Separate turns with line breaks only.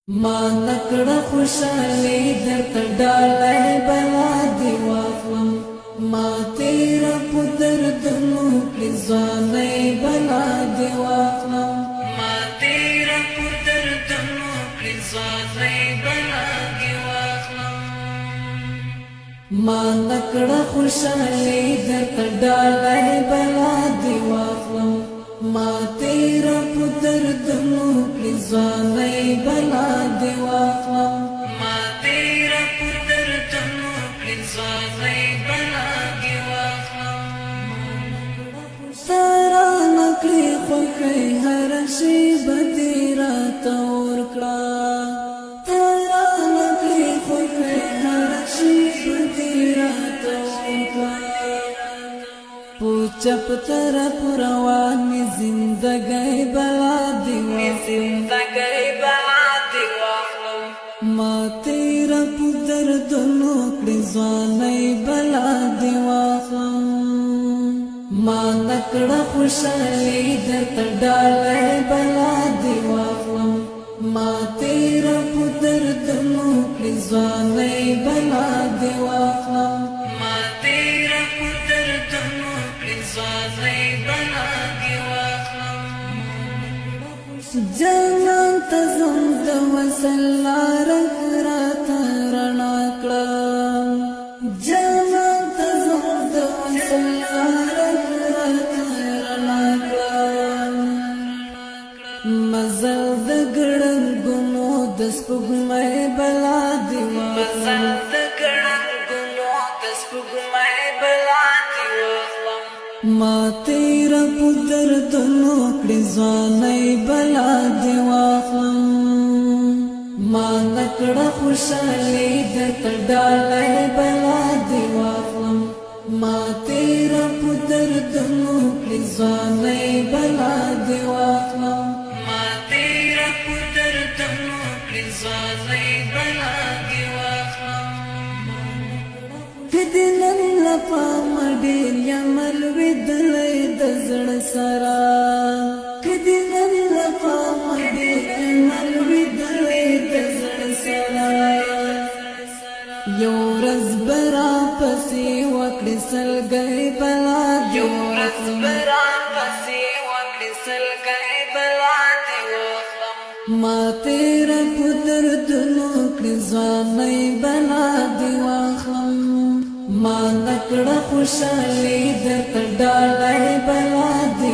ما نکړه خوشالي درته ډالۍ بلا دی واخلم ما تیرا په دردونو کې ځوانۍ بلا دی واخلم ما تیرا په دردونو کې ځوانۍ بلا دی واخلم ما نکړه خوشالي درته ډالۍ بلا دی واخلم ما تیرا په دردونو کې ځوانۍ بلا دی واخلم ما تیرا په دردونو کې ځوانۍ بلا دی واخلم ترا نکړې خوښۍ هر شی به دې راته ورکړه ترا نکړې خوښۍ هر شی به دې راته ورکړه چپ طرف روانی زندگی بلا دی واخلم ما تیرا پو دردنو کڑی زوانی بلا دی واخلم ما نکڑا خوشالی درتا ڈالی بلا دی واخلم ما تیرا پو دردنو کڑی زوانی بلا دی واخلم ما تیرا پو دردنو جانان تزم د وصل لارک راته رڼا کړه جانان تزم د وصل لارک راته رڼا کړه مزل د ګړنګونو د سپوږمۍ بلا دی مزل د ګړنګونو د سپوږمۍ بلا دی ما تیرا په دردونو کړې ځوانۍ بلا دی واخلم ما نکړه خوشالي درته ډالۍ بلا دی واخلم ما تیرا په دردونو کړې ځوانۍ بلا دی واخلم ما تیرا په دردونو کړې ځوانۍ بلا دی واخلم کدی نن لپا مډیر یمل ودلې د زړه سره کدی نن لپا مډیر یمل ودلې د زړه سره یو ورځ برا پسې وکړې سلګۍ بلا یو ورځ برا پسې وکړې سلګۍ بلا دی واخلم ما تیرا په دردونو کړې ځوانۍ بلا دی واخلم ما نکړه خوشالي درته ډالۍ بلا دی